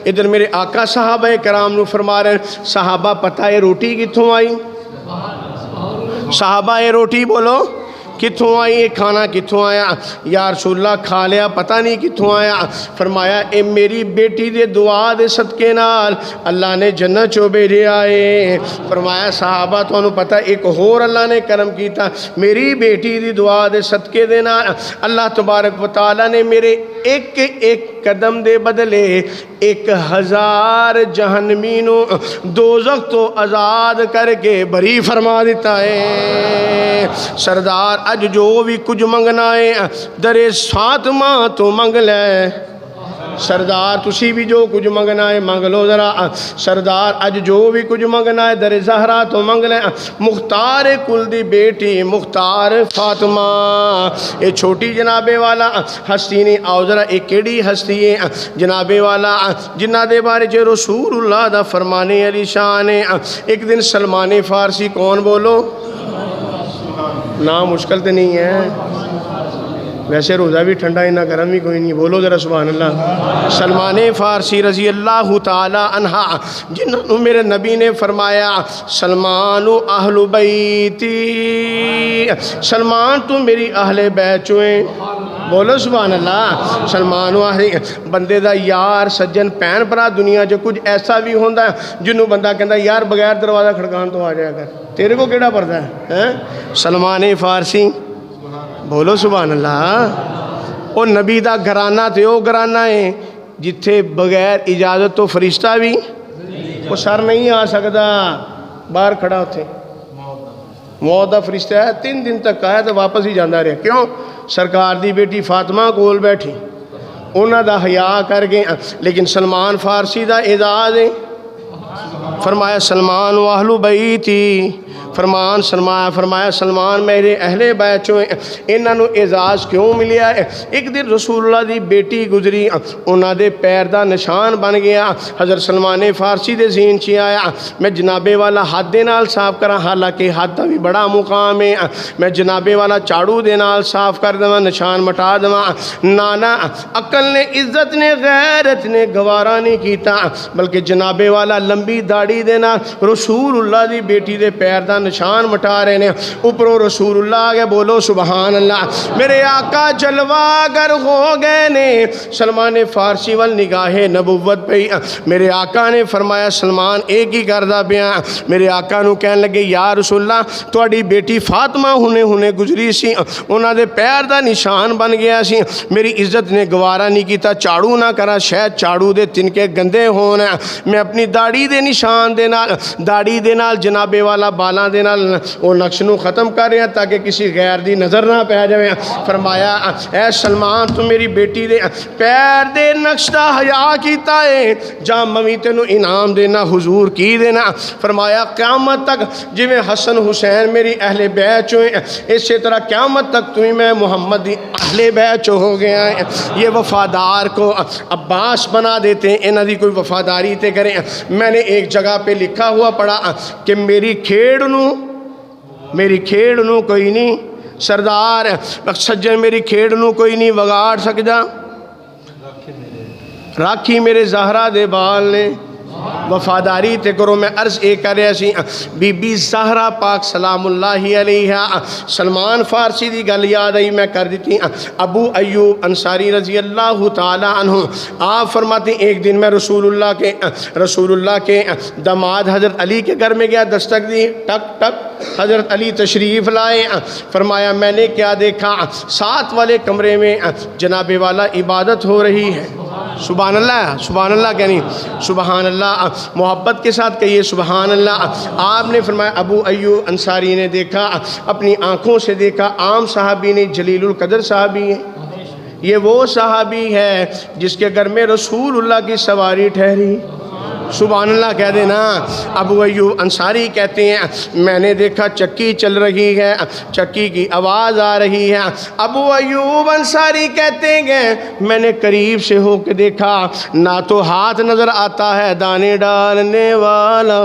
ادھر میرے آقا صحابہ کرام نو فرما رہے ہیں صحابہ پتہ ہے روٹی کتھوں آئی؟ صحابہ یہ روٹی بولو کتھوں آئی، یہ کھانا کتھوں آیا؟ یا رسول اللہ کھا لیا پتہ نہیں کتھوں آیا۔ فرمایا اے میری بیٹی دے دعا دے صدقے نال اللہ نے جنت چو بھیجے آئے۔ فرمایا صحابہ تو انہوں پتہ ایک اور اللہ نے کرم کیتا، میری بیٹی دی دعا دے صدقے دے نال اللہ تبارک و تعالیٰ نے میرے ایک ایک قدم دے بدلے 1000 جہنمی نو دوزخ تو آزاد کر کے بری فرما دیتا ہے۔ سردار اج جو بھی کچھ منگنا ہے در فاطمہ تو منگ لے، سردار تسی بھی جو کچھ منگنا ہے منگ لو ذرا، سردار اج جو بھی کچھ منگنا ہے در زہرا تو منگ لے، مختار کل دی بیٹی مختار فاطمہ۔ یہ چھوٹی جنابے والا ہستی نہیں، آؤ ذرا ایک کیڑی ہستی ہے جنابے والا جنہ دے بارے جو رسول اللہ دا فرمانے علی شان ہے۔ ایک دن سلمان فارسی، کون بولو؟ نام مشکل تو نہیں ہے، ویسے روزہ بھی ٹھنڈا ہے نہ گرم بھی کوئی نہیں، بولو ذرا سبحان اللہ۔ سلمان فارسی رضی اللہ تعالی عنہ جنہوں میرے نبی نے فرمایا سلمان اہل بیتی، سلمان تو میری اہل بیت چویں، بولو سبحان اللہ۔ سلمان بندے دا یار سجن پین برا دنیا جو کچھ ایسا بھی ہوندہ ہے جنہوں بندہ کہندہ یار بغیر دروازہ کھڑکان تو آ جائے گا، تیرے کو کیڑا پڑتا ہے؟ سلمان فارسی، بولو سبحان اللہ۔ او نبی دا گھرانہ تے او گھرانہ ہے جتھے بغیر اجازت تو فرشتہ بھی وہ سر نہیں آ سکتا، باہر کھڑا ہوتے موت دا فرشتہ ہے 3 دن تک آیا تو واپس ہی جاندہ رہے۔ کیوں؟ سرکار دی بیٹی فاطمہ کول بیٹھی، انہاں دا حیا کر گئے، لیکن سلمان فارسی دا اعزاز ہے۔ فرمایا سلمان و اہل بیتی، فرمایا سلمان میرے اہل بیت چوں انہاں نو اعزاز کیوں ملیا ہے؟ ایک دن رسول اللہ دی بیٹی گزری، انہاں دے پیر دا نشان بن گیا۔ حضرت سلمان فارسی دے ذہن چ آیا میں جنابے والا ہاتھ دے نال صاف کراں، حالانکہ ہاتھ دا بھی بڑا مقام ہے، میں جنابے والا چاڑو دے نال صاف کر دواں، نشان مٹا دواں۔ نانا عقل نے عزت نے غیرت نے گوارا نہیں کیتا، بلکہ جنابے والا لمبی داڑھی دے نال رسول اللہ دی بیٹی دے پیر دا نشان مٹا رہے نے۔ اوپروں رسول اللہ آگے بولو سبحان اللہ، میرے آقا جلوہ گر ہو گئے نے۔ سلمان فارسی وال نگاہ نبوت پہ میرے آقا نے فرمایا سلمان ایک ہی کردہ بیان، میرے آقا نو کہنے لگے یا رسول اللہ تواڈی بیٹی فاطمہ ہونے گزری سی، انہاں دے پیر دا نشان بن گیا سی، میری عزت نے گوارا نہیں کیتا چاڑو نہ کرا، شاید چاڑو دے تنکے گندے ہونا، میں اپنی داڑھی دے نشان دے نال داڑھی دے نال جنابے والا بالاں دے نال وہ نقش نو ختم کر رہے ہیں تاکہ کسی غیر دی نظر نہ پہ جائے۔ فرمایا اے سلمان تو میری بیٹی دے پیر دے نقش دا حیا کیتا ہے، جا ممی تینوں انعام دینا حضور کی دینا۔ فرمایا قیامت تک جی میں حسن حسین میری اہل بیت چوں اسی طرح قیامت تک تمہیں میں محمد دی اہل بیت چوں ہو گیا ہے۔ یہ وفادار کو عباس بنا دیتے ہیں، انہاں دی کوئی وفاداری تے کریں۔ میں نے ایک جگہ پہ لکھا ہوا پڑھا کہ میری کھیڑ نو کوئی نہیں سردار سجن میری کھیڑ نو کوئی نہیں وگاڑ سکدا، راکھی میرے زہرا دے بال نے، وفاداری تے کرو۔ میں عرض ایک کر رہا سی بی بی زہرا پاک سلام اللہ علیہ، سلمان فارسی دی گل یاد آئی میں کر دیتی۔ ابو ایوب انصاری رضی اللہ تعالی عنہ آپ فرماتے ہیں ایک دن میں رسول اللہ کے داماد حضرت علی کے گھر میں گیا، دستک دی، ٹک ٹک، حضرت علی تشریف لائے۔ فرمایا میں نے کیا دیکھا، ساتھ والے کمرے میں جناب والا عبادت ہو رہی ہے۔ سبحان اللہ، سبحان اللہ کہنی، سبحان اللہ محبت کے ساتھ کہیے سبحان اللہ۔ آپ نے فرمایا ابو ایوب انصاری نے دیکھا، اپنی آنکھوں سے دیکھا، عام صحابی نے، جلیل القدر صحابی ہے، یہ وہ صحابی ہے جس کے گھر میں رسول اللہ کی سواری ٹھہری۔ سبحان اللہ کہہ دینا۔ ابو ایوب انصاری کہتے ہیں میں نے دیکھا چکی چل رہی ہے، چکی کی آواز آ رہی ہے۔ ابو ایوب انصاری کہتے ہیں میں نے قریب سے ہو کے دیکھا، نہ تو ہاتھ نظر آتا ہے دانے ڈالنے والا،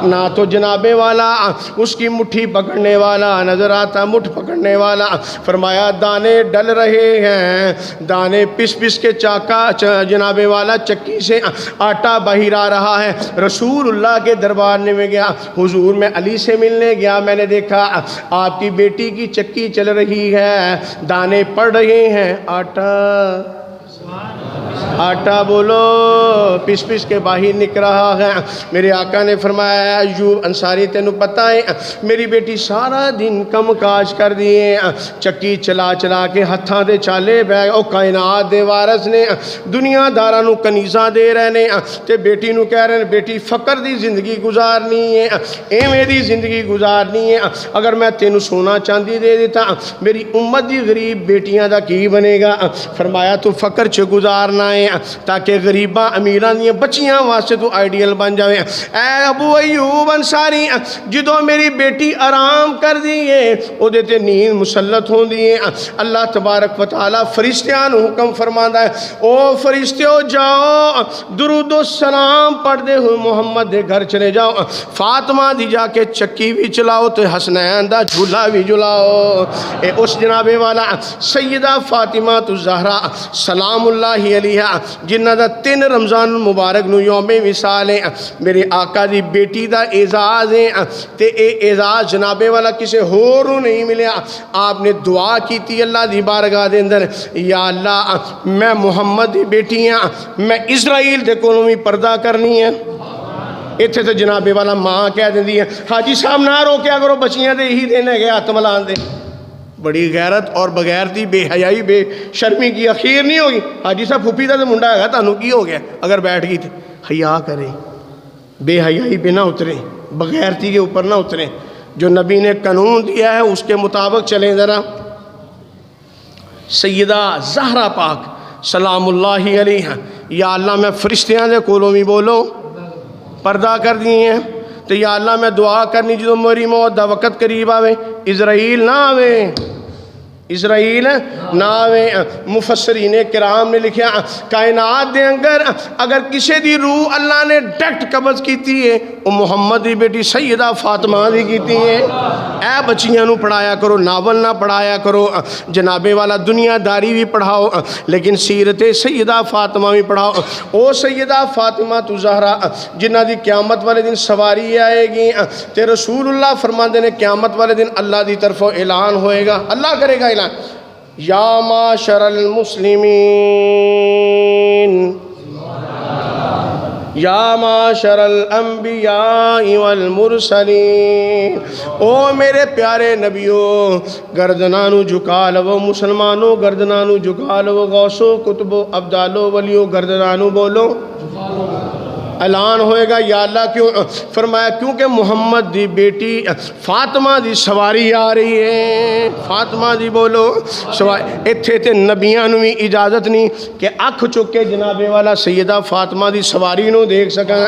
نہ تو جناب والا اس کی مٹھی پکڑنے والا نظر آتا، مٹھ پکڑنے والا۔ فرمایا دانے ڈل رہے ہیں، دانے پس پس کے چاکا جناب والا چکی سے آٹا باہر آ رہا ہے۔ رسول اللہ کے دربار میں گیا، حضور میں علی سے ملنے گیا، میں نے دیکھا آپ کی بیٹی کی چکی چل رہی ہے، دانے پڑ رہے ہیں، آٹا بولو پس پس کے باہر نکل رہا ہے۔ میرے آقا نے فرمایا ایوب انصاری تینوں پتہ ہے میری بیٹی سارا دن کم کاج کر دیے، چکی چلا چلا کے ہتھاں دے چالے بہ او کائنات دے وارث نے دنیا داراں نو کنیزاں دے رہے نے تے بیٹی نو کہہ رہے ہیں بیٹی فقر دی زندگی گزارنی ہے، ایویں دی زندگی گزارنی ہے، اگر میں تینوں سونا چاندی دے دیتا میری امت دی غریب بیٹیاں دا کی بنے گا؟ فرمایا تو فقر چ گزارنا ہے تاکہ غریباں امیراں دیاں بچیاں واسطے تو آئیڈیل بن جاوے۔ اے ابو ایوب انصاری جدوں میری بیٹی آرام کر دیئے او دے تے نیند مسلط ہون دیئے، اللہ تبارک و تعالی فرشتیاں نو حکم فرماندا ہے او فرشتیو جاؤ درود و سلام پڑھ دے ہوئے محمد دے گھر چلے جاؤ، فاطمہ دی جا کے چکی بھی چلاؤ تے حسنین دا جھولا بھی جلاؤ۔ اے اس جناب والا سیدہ فاطمہ الزہرا سلام اللہ علیہ جنہ دا 3 رمضان المبارک نو یوم وصال ہے، میرے آقا دی بیٹی دا اعزاز ہے تے اے اعزاز جناب والا کسے ہور نو نہیں ملیا۔ آپ نے دعا کی تھی اللہ دی بارگاہ دے اندر یا اللہ میں محمد دی بیٹی ہاں، میں اسرائیل دے کولوں بھی پردہ کرنی ہے۔ اتھے تو جناب والا ماں کہہ دیندی ہے حاجی صاحب نہ روکیا کرو بچیاں دے ہی دینے گئے ہاتھ ملان دے۔ بڑی غیرت اور بغیرتی بے حیائی بے شرمی کی اخیر نہیں ہوگی۔ حاجی صاحب پھوپھی دا تو منڈا ہے گا تانوں کی ہو گیا اگر بیٹھ گئی تھی؟ حیا کریں، بے حیائی پہ نہ اتریں، بغیرتی کے اوپر نہ اتریں، جو نبی نے قانون دیا ہے اس کے مطابق چلیں۔ ذرا سیدہ زہرا پاک سلام اللہ علیہ یا اللہ میں فرشتیاں دے کولوں بھی بولو پردہ کر دیے ہیں تو یا اللہ میں دعا کرنی جدوں میری موت دا وقت قریب آوے اسرائیل نہ آوے، اسرائیل نہ آوے۔ مفسرین کرام نے لکھیا کائنات دے اگر کسی دی روح اللہ نے ڈائریکٹ قبض کیتی ہے وہ محمد دی بیٹی سیدہ فاطمہ دی کیتی ہے۔ اے بچیاں نو پڑھایا کرو، ناول نہ پڑھایا کرو، جناب والا دنیا داری بھی پڑھاؤ لیکن سیرت سیدہ فاطمہ بھی پڑھاؤ۔ او سیدہ فاطمہ الزہرا جنہ دی قیامت والے دن سواری آئے گی تے رسول اللہ فرماندے نے قیامت والے دن اللہ دی طرفوں اعلان ہوئے گا، اللہ کرے گا اعلان یا معاشر المسلمین یا معاشر الانبیاء والمرسلین، او میرے پیارے نبیو گردنانو جھکا لو، مسلمانوں گردنانو جھکا لو، غوثو کتبو ابدالو ولیو گردنانو بولو اعلان ہوئے گا یا اللہ کیوں؟ فرمایا کیونکہ محمد دی بیٹی فاطمہ دی سواری آ رہی ہے، فاطمہ دی بولو سواری۔ اتھے تے نبیاں نو بھی اجازت نہیں کہ اکھ چکے جناب والا سیدہ فاطمہ دی سواری نو دیکھ سکاں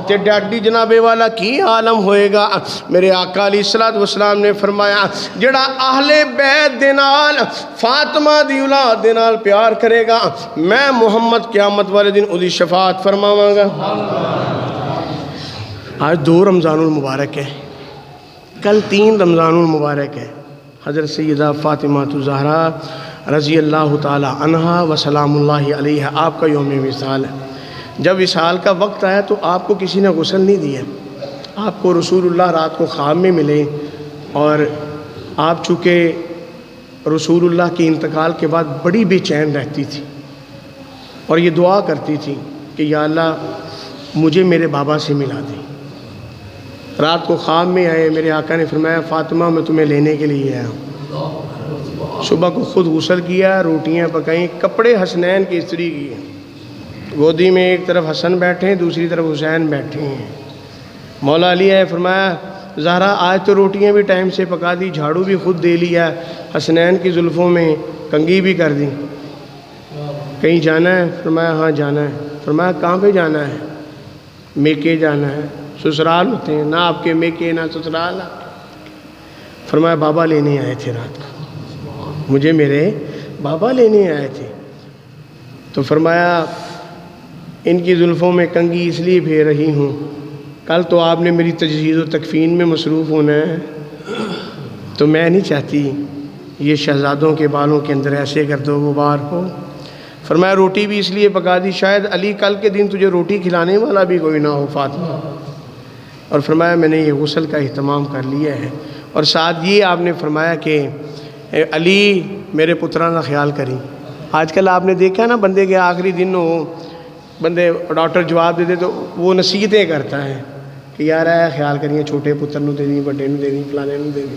تے ڈاڈی جناب والا کی عالم ہوئے گا۔ میرے آقا علیہ السلام نے فرمایا جڑا اہل بیت دے نال فاطمہ دی اولاد دے نال پیار کرے گا میں محمد قیامت والے دن اودی شفاعت فرماواں گا۔ آج 2 رمضان المبارک ہے، کل 3 رمضان المبارک ہے۔ حضرت سیدہ فاطمہ الزہرا رضی اللہ تعالی عنہا و سلام اللہ علیہ آپ کا یوم وصال ہے۔ جب وصال کا وقت آیا تو آپ کو کسی نے غسل نہیں دیا، آپ کو رسول اللہ رات کو خواب میں ملے اور آپ چونکہ رسول اللہ کے انتقال کے بعد بڑی بے چین رہتی تھی اور یہ دعا کرتی تھی کہ یا اللہ مجھے میرے بابا سے ملا دیں۔ رات کو خواب میں آئے، میرے آقا نے فرمایا فاطمہ میں تمہیں لینے کے لیے آیا ہوں۔ صبح کو خود غسل کیا، روٹیاں پکائیں، کپڑے حسنین کی استری کیے، گودی میں ایک طرف حسن بیٹھے ہیں دوسری طرف حسین بیٹھے ہیں۔ مولا علی آئے، فرمایا زہرا آج تو روٹیاں بھی ٹائم سے پکا دی، جھاڑو بھی خود دے لیا، حسنین کی زلفوں میں کنگھی بھی کر دی۔ کہیں جانا ہے؟ فرمایا ہاں جانا ہے۔ فرمایا کہاں پہ جانا ہے؟ میکے جانا ہے۔ سسرال ہوتے ہیں، نہ آپ کے میکے نہ سسرال۔ فرمایا بابا لینے آئے تھے رات کو، مجھے میرے بابا لینے آئے تھے۔ تو فرمایا ان کی زلفوں میں کنگھی اس لیے پھیر رہی ہوں، کل تو آپ نے میری تجہیز و تکفین میں مصروف ہونا ہے، تو میں نہیں چاہتی یہ شہزادوں کے بالوں کے اندر ایسے گرد و غبار ہو۔ فرمایا روٹی بھی اس لیے پکا دی شاید علی کل کے دن تجھے روٹی کھلانے والا بھی کوئی نہ ہو فاطمہ۔ اور فرمایا میں نے یہ غسل کا اہتمام کر لیا ہے، اور ساتھ یہ آپ نے فرمایا کہ علی میرے پتران کا خیال کریں۔ آج کل آپ نے دیکھا نا بندے کے آخری دن ہو، بندے ڈاکٹر جواب دے دے تو وہ نصیحتیں کرتا ہے کہ یار اے خیال کریے چھوٹے پتر نو دے دی، بڑے نو دے دی، فلانے نو دے دی۔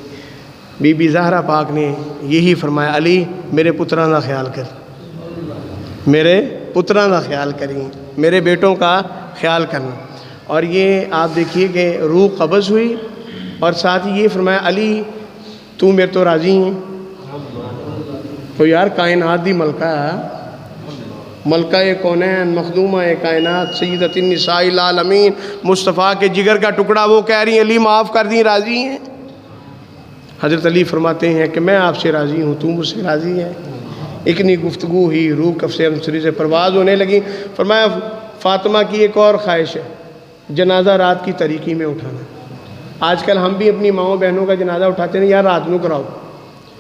بی بی زہرا پاک نے یہی فرمایا علی میرے پتران کا خیال کر، میرے پتران کا خیال کریں، میرے بیٹوں کا خیال کرنا۔ اور یہ آپ دیکھیے کہ روح قبض ہوئی، اور ساتھ ہی یہ فرمایا علی تو میرے تو راضی ہیں؟ تو یار کائنات دی ملکہ ہے، ملکہ کونین، مخدومہ کائنات، سیدۃ النساء العالمین، مصطفیٰ کے جگر کا ٹکڑا، وہ کہہ رہی ہیں علی معاف کر دیں، راضی ہیں؟ حضرت علی فرماتے ہیں کہ میں آپ سے راضی ہوں، تو مجھ سے راضی ہے؟ اتنی گفتگو ہوئی، روح کفِ انصری سے پرواز ہونے لگی۔ فرمایا فاطمہ کی ایک اور خواہش ہے، جنازہ رات کی تاریکی میں اٹھانا۔ آج کل ہم بھی اپنی ماؤں بہنوں کا جنازہ اٹھاتے ہیں، یار رات میں کراؤ،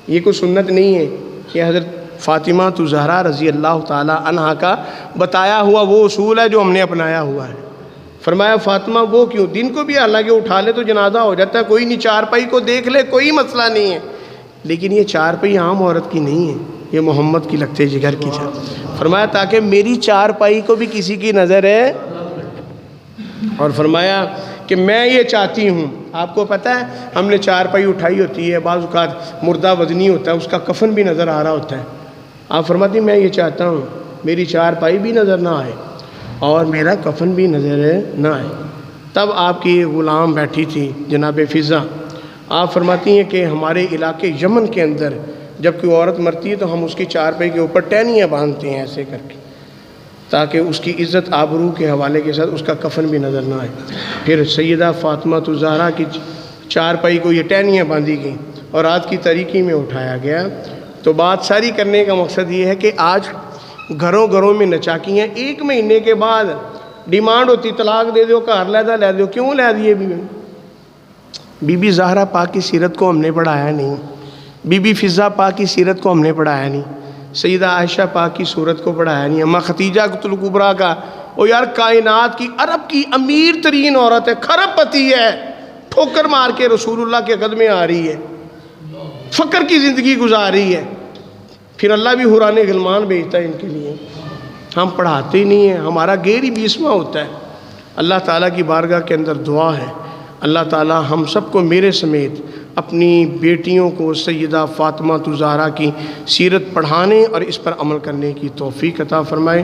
یہ کوئی سنت نہیں ہے۔ یہ حضرت فاطمہ زہرا رضی اللہ تعالی عنہا کا بتایا ہوا وہ اصول ہے جو ہم نے اپنایا ہوا ہے۔ فرمایا فاطمہ وہ کیوں، دن کو بھی حالانکہ اٹھا لے تو جنازہ ہو جاتا ہے، کوئی نہیں، چارپائی کو دیکھ لے کوئی مسئلہ نہیں ہے، لیکن یہ چارپائی عام عورت کی نہیں ہے، یہ محمد کی لگتے جگر کی ہے۔ فرمایا تاکہ میری چارپائی کو بھی کسی کی نظر ہے، اور فرمایا کہ میں یہ چاہتی ہوں، آپ کو پتہ ہے ہم نے چارپائی اٹھائی ہوتی ہے، بعض اوقات مردہ وزنی ہوتا ہے، اس کا کفن بھی نظر آ رہا ہوتا ہے، آپ فرماتی میں یہ چاہتا ہوں میری چارپائی بھی نظر نہ آئے اور میرا کفن بھی نظر نہ آئے۔ تب آپ کی غلام بیٹھی تھی جناب فضہ، آپ فرماتی ہیں کہ ہمارے علاقے یمن کے اندر جب کوئی عورت مرتی ہے تو ہم اس کی چارپائی کے اوپر ٹہنیاں باندھتے ہیں ایسے کر کے، تاکہ اس کی عزت آبرو کے حوالے کے ساتھ اس کا کفن بھی نظر نہ آئے۔ پھر سیدہ فاطمہ زہرا کی چارپائی کو یہ ٹہنیاں باندھی گئیں اور رات کی تاریکی میں اٹھایا گیا۔ تو بات ساری کرنے کا مقصد یہ ہے کہ آج گھروں گھروں میں نچاکیاں، 1 مہینے کے بعد ڈیمانڈ ہوتی طلاق دے دو، گھر لے دو، کیوں لے دیے؟ بی بی زہرا پاک کی سیرت کو ہم نے پڑھایا نہیں، بی بی فضہ پاک کی سیرت کو ہم نے پڑھایا نہیں، سیدہ عائشہ پاک کی صورت کو پڑھایا نہیں، اماں ختیجہ الکبریٰ کا، وہ یار کائنات کی عرب کی امیر ترین عورت ہے، کھرب پتی ہے، ٹھوکر مار کے رسول اللہ کے قدمیں آ رہی ہے، فقر کی زندگی گزار رہی ہے، پھر اللہ بھی حوران غلمان بھیجتا ہے ان کے لیے۔ ہم پڑھاتے ہی نہیں ہیں، ہمارا گیر ہی 20واں ہوتا ہے۔ اللہ تعالیٰ کی بارگاہ کے اندر دعا ہے، اللہ تعالیٰ ہم سب کو میرے سمیت اپنی بیٹیوں کو سیدہ فاطمہ زہرا کی سیرت پڑھانے اور اس پر عمل کرنے کی توفیق عطا فرمائے۔